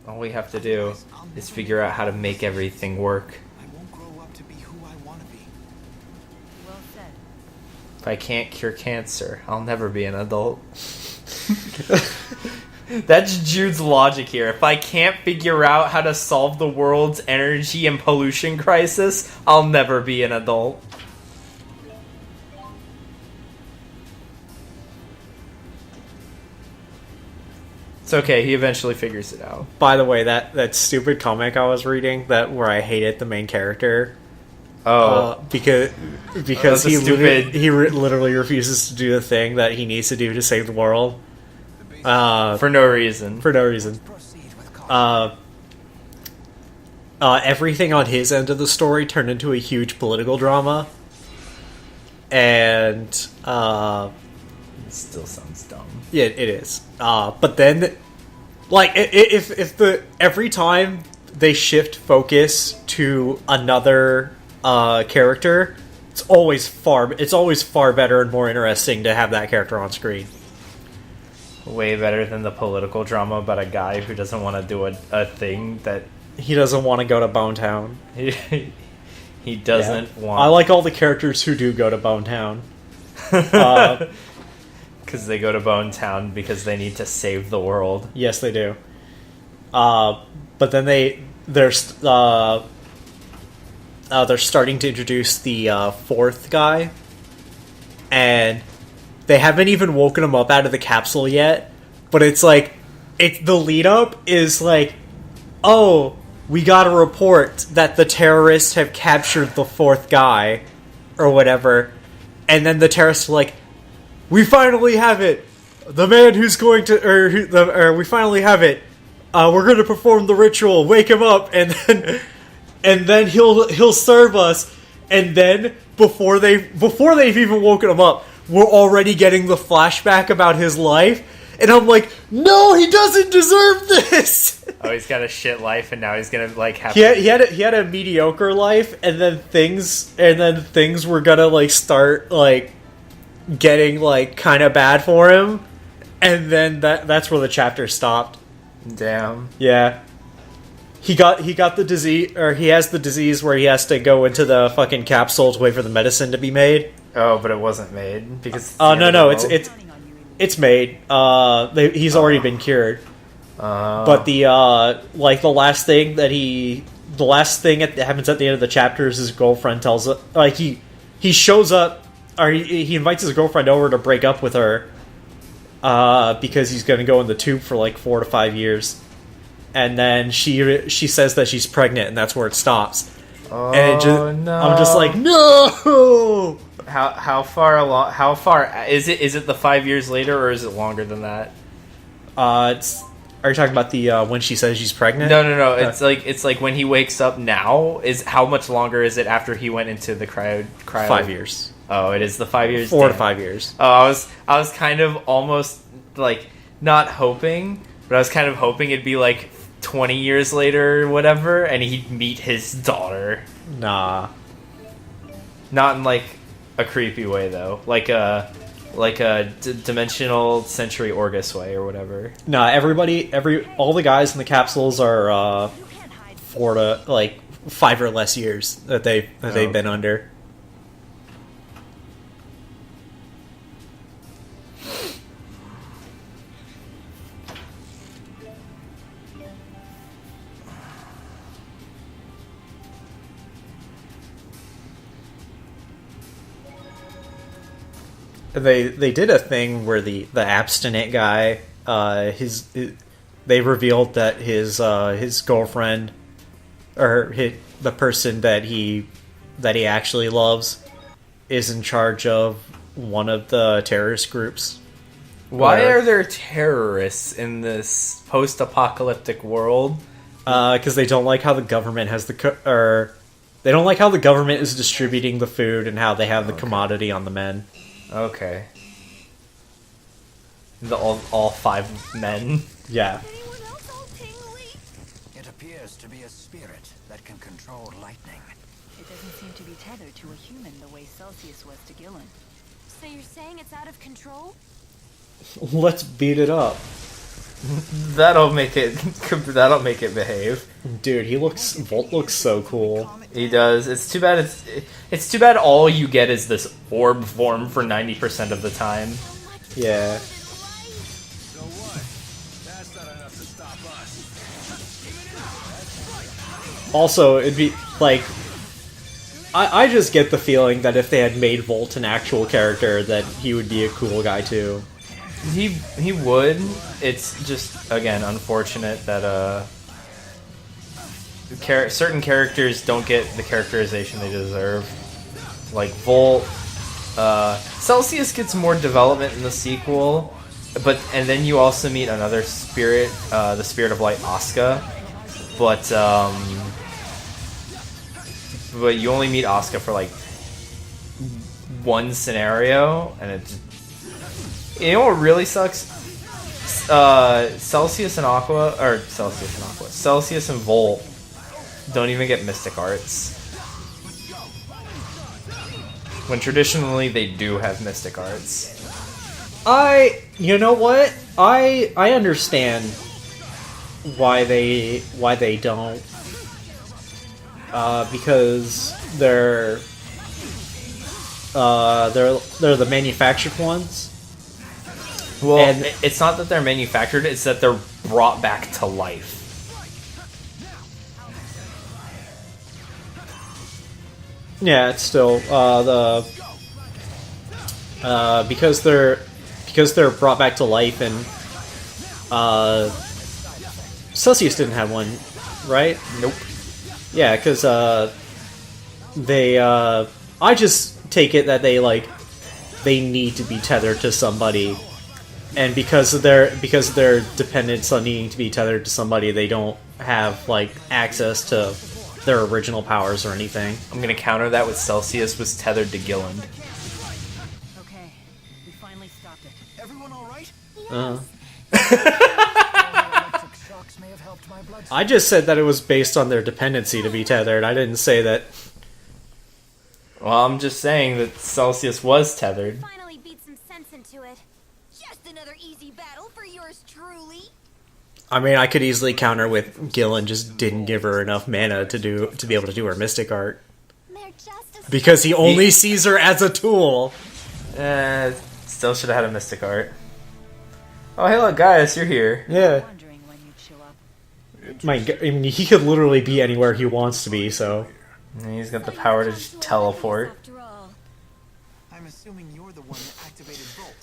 All we have to do is figure out how to make everything work. I won't grow up to be who I want to be. Well said. If I can't cure cancer, I'll never be an adult. That's Jude's logic here. If I can't figure out how to solve the world's energy and pollution crisis, I'll never be an adult. It's okay, he eventually figures it out. By the way, that stupid comic I was reading, that where I hated the main character, because he literally refuses to do the thing that he needs to do to save the world. For no reason. For no reason. Everything on his end of the story turned into a huge political drama, and It still sounds dumb. yeah, it is. But then, like, if every time they shift focus to another character, it's always far better and more interesting to have that character on screen. Way better than the political drama about a guy who doesn't want to do a thing that He doesn't want to go to Bone Town. he doesn't want. I like all the characters who do go to Bone Town. Because they go to Bone Town because they need to save the world. Yes, they do. But then they're starting to introduce the fourth guy, and they haven't even woken him up out of the capsule yet. But it's like, the lead up is like, oh, we got a report that the terrorists have captured the fourth guy, or whatever, and then the terrorists are like, we finally have it. The man who's going to, we finally have it. We're going to perform the ritual. Wake him up, and then he'll serve us. And then before they've even woken him up, we're already getting the flashback about his life. And I'm like, no, he doesn't deserve this. Oh, he's got a shit life, and now he's gonna like have. He had a mediocre life, and then things were gonna like start like getting like kind of bad for him, and then that's where the chapter stopped. Damn. Yeah. He got the disease, or he has the disease where he has to go into the fucking capsule to wait for the medicine to be made. Oh, but it wasn't made because. No, it's made. He's already been cured. But the last thing that happens at the end of the chapter is his girlfriend tells he shows up, or he invites his girlfriend over to break up with her, because he's going to go in the tube for like 4 to 5 years, and then she says that she's pregnant, and that's where it stops. Oh, and no! I'm just like, no. How far along? How far is it? Is it the 5 years later, or is it longer than that? Are you talking about the when she says she's pregnant? No. It's like when he wakes up now. Is how much longer is it after he went into the cryo? 5 years. Oh, it is the 5 years. 4 to 5 years. Oh, I was kind of almost like not hoping, but I was kind of hoping it'd be like 20 years later or whatever, and he'd meet his daughter. Nah. Not in like a creepy way though, like a dimensional century Orgus way or whatever. Nah, all the guys in the capsules are 4 to like 5 or less years that they've been under. They did a thing where the abstinent guy, they revealed that his girlfriend, or the person that he actually loves, is in charge of one of the terrorist groups. Why are there terrorists in this post-apocalyptic world? Because they don't like how the government they don't like how the government is distributing the food and how they have the commodity on the men. Okay. All 5 men. Yeah. It appears to be a spirit that can control lightning. It doesn't seem to be tethered to a human the way Celsius was to Gillen. So you're saying it's out of control? Let's beat it up. That'll make it. That'll make it behave. Dude, Volt looks so cool. He does. It's too bad. It's too bad. All you get is this orb form for 90% of the time. Yeah. So what? That's not enough to stop us. Also, it'd be like, I just get the feeling that if they had made Volt an actual character, that he would be a cool guy too. He would. It's just, again, unfortunate that certain characters don't get the characterization they deserve. Like Volt. Celsius gets more development in the sequel, and then you also meet another spirit, the Spirit of Light, Asuka. But you only meet Asuka for like one scenario, and it just, you know what really sucks? Celsius and Volt don't even get Mystic Arts. When traditionally they do have Mystic Arts. You know what? I understand why they don't. Because they're the manufactured ones. Well, and it's not that they're manufactured; it's that they're brought back to life. Yeah, it's still because they're brought back to life, and Celsius didn't have one, right? Nope. Yeah, because I just take it that they need to be tethered to somebody, and because of their dependence on needing to be tethered to somebody, they don't have like access to their original powers or anything. I'm gonna counter that with Celsius was tethered to Gilland. Okay, we finally stopped it. Everyone all right? Electric shocks may have helped my blood. I just said that it was based on their dependency to be tethered. I didn't say that. Well, I'm just saying that Celsius was tethered. Finally beat some sense into it. Just another easy battle for yours truly. I mean, I could easily counter with Gillen just didn't give her enough mana to be able to do her Mystic Art. They're just a Because he only sees her as a tool. Still should have had a Mystic Art. Oh, hey, look, guys, you're here. Yeah. Wondering when you'd show up. I mean, he could literally be anywhere he wants to be, so. And he's got the power to just teleport. After all. I'm assuming you're the one that activated Volt.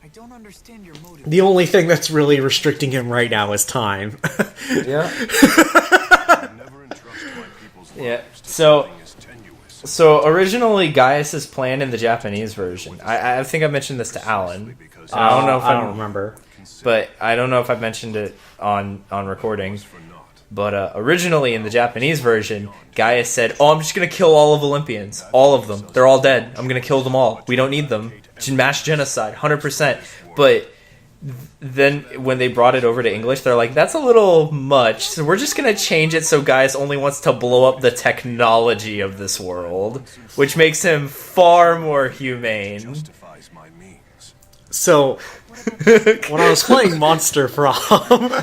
I don't understand your motive. The only thing that's really restricting him right now is time. Yeah. Never entrust my people's Yeah. lives to So something as tenuous. So originally, Gaius' plan in the Japanese version. I think I mentioned this to Alan. I don't know if I don't remember. but I don't know if I've mentioned it on recording. But originally in the Japanese version, Gaius said, "Oh, I'm just gonna kill all of Olympians, all of them. They're all dead. I'm gonna kill them all. We don't need them. Mass genocide, 100%." But then when they brought it over to English, they're like, "That's a little much. So we're just gonna change it so Gaius only wants to blow up the technology of this world," which makes him far more humane. Justifies my means. So, when I was playing Monster From,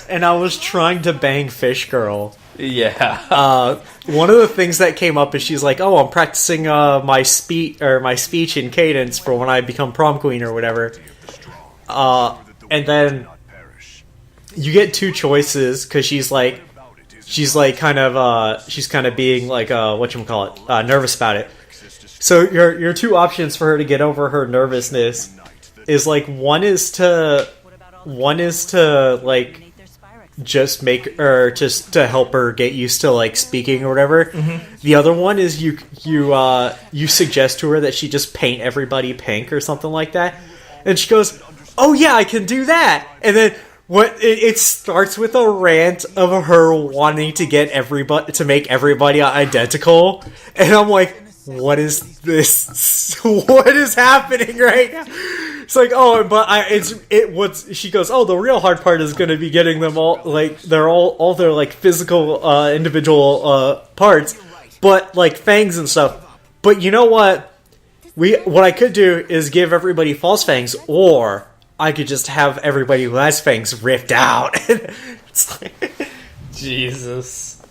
and I was trying to bang Fish Girl, Yeah. one of the things that came up is she's like, "Oh, I'm practicing my speech and cadence for when I become prom queen or whatever." And then you get two choices because she's kind of being like whatchamacallit, nervous about it. So your two options for her to get over her nervousness is like one is to like just make or just to help her get used to like speaking or whatever. Mm-hmm. The other one is you suggest to her that she just paint everybody pink or something like that, and she goes, "Oh yeah, I can do that." And then it starts with a rant of her wanting to get everybody to make everybody identical, and I'm like, what is this? What is happening right now? It's like, oh, but she goes, oh, the real hard part is going to be getting them all, like, they're all their, like, physical, individual, parts, but, like, fangs and stuff. But you know what? What I could do is give everybody false fangs, or I could just have everybody who has fangs ripped out. It's like, Jesus.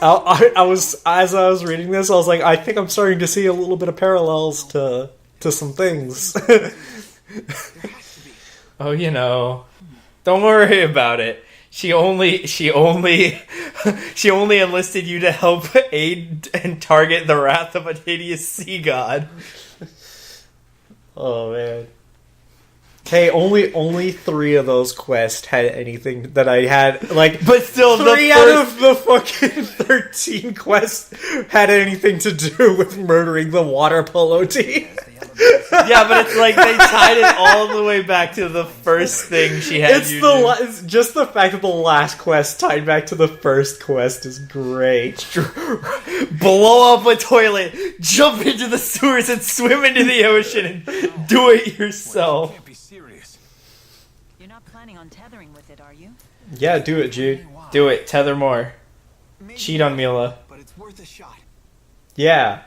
I was, as I was reading this, I was like, I think I'm starting to see a little bit of parallels to some things. Oh, you know, don't worry about it. She only enlisted you to help aid and target the wrath of a hideous sea god. Oh man. Hey, only 3 of those quests had anything that I had, like, But still, 3 out of the fucking 13 quests had anything to do with murdering the water polo team. Yeah, but it's like they tied it all the way back to the first thing she had It's you the do. it's just the fact that the last quest tied back to the first quest is great. Blow up a toilet, jump into the sewers, and swim into the ocean and do it yourself. Can't be serious. You're not planning on tethering with it, are you? Yeah, do it, Jude. Do it. Tether more. Maybe Cheat on not, Mila. but it's worth a shot. Yeah.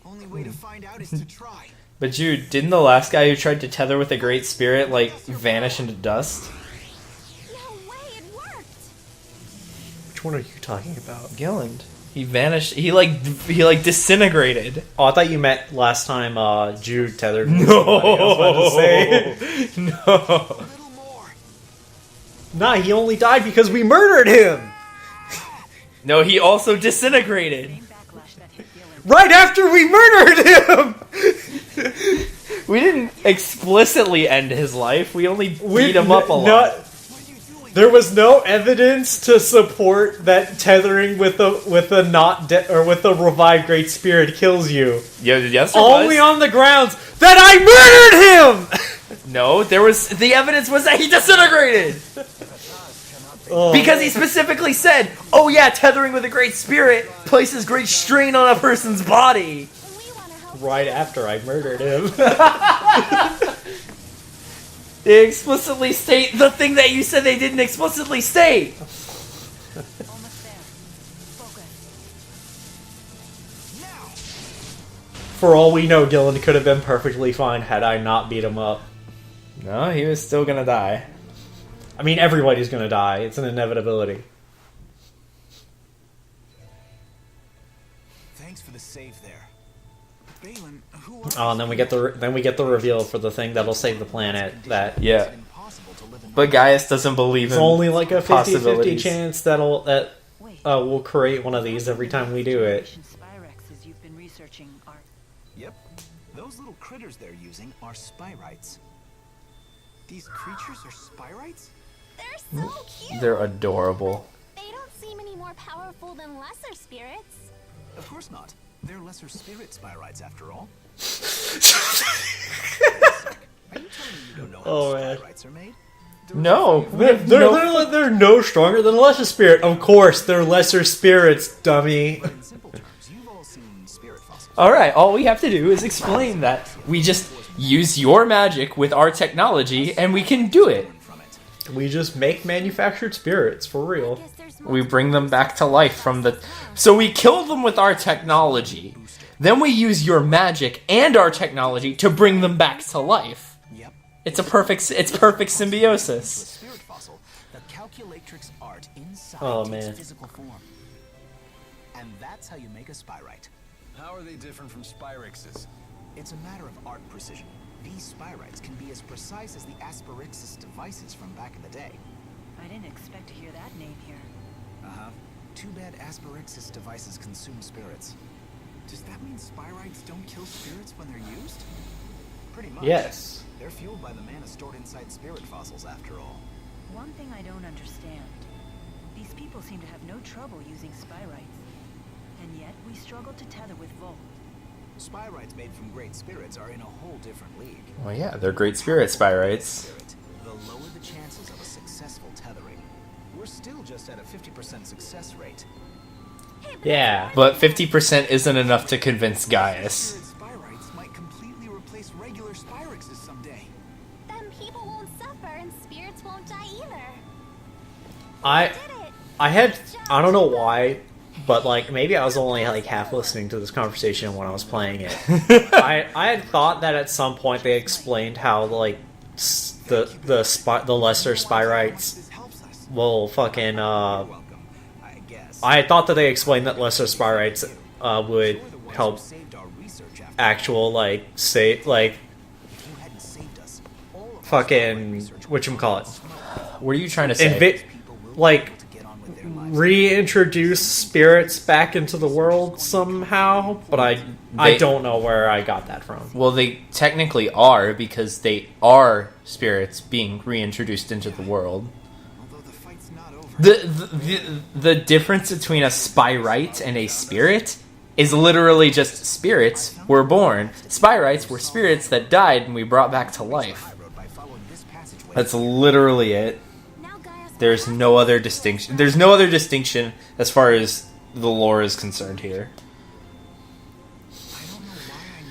Only way to find out is to try. But Jude, didn't the last guy who tried to tether with a great spirit, like, vanish into dust? No way, it worked! Which one are you talking about? Gilland. He vanished. He disintegrated. Oh, I thought you meant last time Jude tethered with No. somebody. I was about to say. No. A little more. Nah, he only died because we murdered him! No, he also disintegrated. Same backlash that hit Gillen. Right after we murdered him! We didn't explicitly end his life. We only beat him up a lot. What are you doing? There was no evidence to support that tethering with a not dead or with a revived great spirit kills you. Yeah, yes, there Only was. on the grounds that I murdered him. No, there was. The evidence was that he disintegrated. Oh. Because he specifically said, "Oh yeah, tethering with a great spirit places great strain on a person's body." We want to help. Right after I murdered him. They explicitly state the thing that you said they didn't explicitly state. Almost there. Focus. Now! For all we know, Gillen could have been perfectly fine had I not beat him up. No, he was still gonna die. I mean, everybody's gonna die. It's an inevitability. Thanks for the save there. Balin, who are Oh, and then we get the reveal for the thing that'll save the planet. That Yeah, impossible to live in but Gaius doesn't believe it's in only like a 50-50 possibilities. chance that Wait. we'll create one of these every time we do it. Spyrexes you've been researching are. Yep. Those little critters they're using are spyrites. These creatures are spyrites? They're so cute! They're adorable. They don't seem any more powerful than lesser spirits. Of course not. They're lesser spirit spyrites after all. Are you telling me you don't know how Oh, man. spyrites are made? No, They're no stronger than a lesser spirit. Of course, they're lesser spirits, dummy. But in simple terms, you've all seen spirit fossils. All right, all we have to do is explain that we just use your magic with our technology, and we can do it. From it. We just make manufactured spirits, for real. Guess there's We bring them back to life from the. So we kill them with our technology. Then we use your magic and our technology to bring them back to life. Yep. It's perfect symbiosis. Spirit fossil, the calculatrix art inside Oh, takes man. physical form. And that's how you make a spyrite. How are they different from Spyrexes? It's a matter of art precision. These spyrites can be as precise as the Asperixis devices from back in the day. I didn't expect to hear that name here. Uh-huh. Too bad Asperixis devices consume spirits. Does that mean spyrites don't kill spirits when they're used? Pretty much. Yes. They're fueled by the mana stored inside spirit fossils, after all. One thing I don't understand. These people seem to have no trouble using spyrites. And yet we struggle to tether with Volt. Spyrites made from great spirits are in a whole different league. Well, yeah, they're great spirit spyrites. Spirit, the lower the chances of a successful tethering. We're still just at a 50% success rate. Yeah. But 50% isn't enough to convince Gaius. Spirit spyrites might completely replace regular spyrexes someday. Then people won't suffer and spirits won't die either. I Did it! I don't know why, but like maybe I was only like half listening to this conversation when I was playing it. I had thought that at some point they explained how like the lesser Spyrites This helps us. will fucking Welcome, I guess. I had thought that they explained that lesser Spyrites would You're the ones help who saved our research after actual like say like if you hadn't saved us, all of us fucking research whatchamacallit What are you trying to say? people will like be able to get on with their lives. reintroduce spirits back into the world somehow, but I They- don't know where I got that from. Well, they technically are, because they are spirits being reintroduced into the world. Although the fight's not over. The difference between a Spyrite and a spirit is literally just spirits were born. Spyrites were spirits that died and we brought back to life. High road by following this passageway. That's literally it. Now Gaia's There's no other distinction. There's no other distinction as far as the lore is concerned here. I don't know why I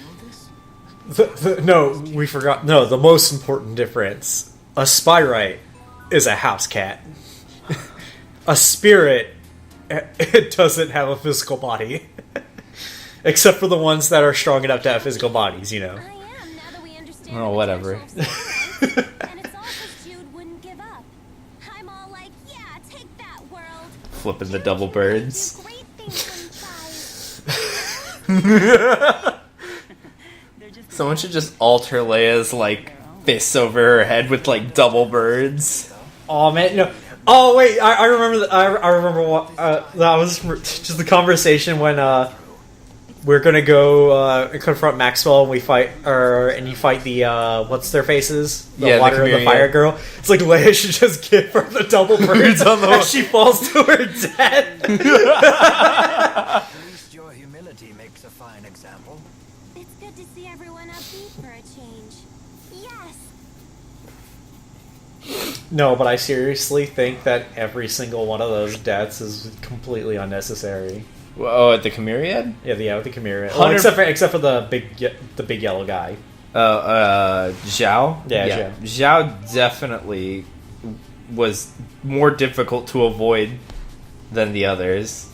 know this. No, we forgot. No, the most important difference: a Spyrite is a house cat. A spirit, it doesn't have a physical body, except for the ones that are strong enough to have physical bodies. You know. I am, now that we understand Oh, the whatever. potential of Spyrites. And it's all 'cause Jude wouldn't give up. I'm all like, yeah, take that, world. Flipping the double birds. Do great things when you They're just Someone should just alter Leia's like fists over her head with like double birds. Oh man, no. Oh wait, I remember. I remember what that was just the conversation when we're gonna go confront Maxwell and we fight, and you fight the what's their faces, the Yeah, the water and the Chimera. fire girl. It's like Leia should just give her the double birds on the as she falls to her death. At least your humility makes a fine example. It's good to see everyone upbeat for a change. Yes. No, but I seriously think that every single one of those deaths is completely unnecessary. Oh, at the Chimeriad? Yeah, with the Chimera. Well, 100 except for the big yellow guy. Zhao? Yeah, Zhao definitely was more difficult to avoid than the others.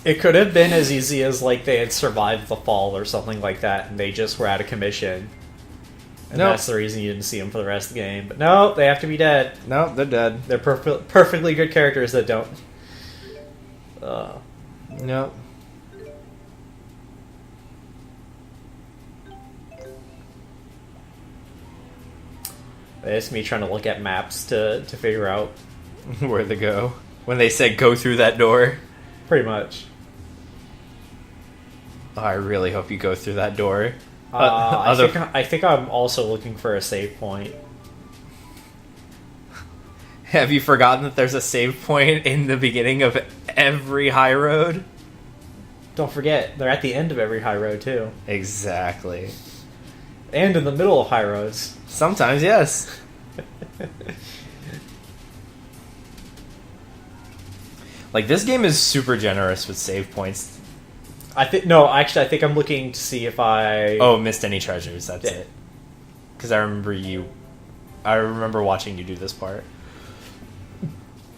It could have been as easy as like they had survived the fall or something like that, and they just were out of commission. And Nope. that's the reason you didn't see them for the rest of the game. But no, they have to be dead. No, they're dead. They're perfectly good characters that don't. No. It's me trying to look at maps to figure out. Where they go. When they said go through that door. Pretty much. Oh, I really hope you go through that door. I think I'm also looking for a save point. Have you forgotten that there's a save point in the beginning of every high road? Don't forget, they're at the end of every high road too, Exactly. and in the middle of high roads. Sometimes, yes. Like, this game is super generous with save points. I think I'm looking to see if I. Oh, missed any treasures, that's Yeah. it. Because I remember watching you do this part.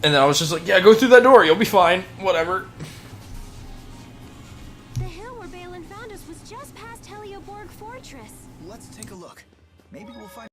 And then I was just like, yeah, go through that door, you'll be fine. Whatever. The hill where Balin found us was just past Helioborg Fortress. Let's take a look. Maybe we'll find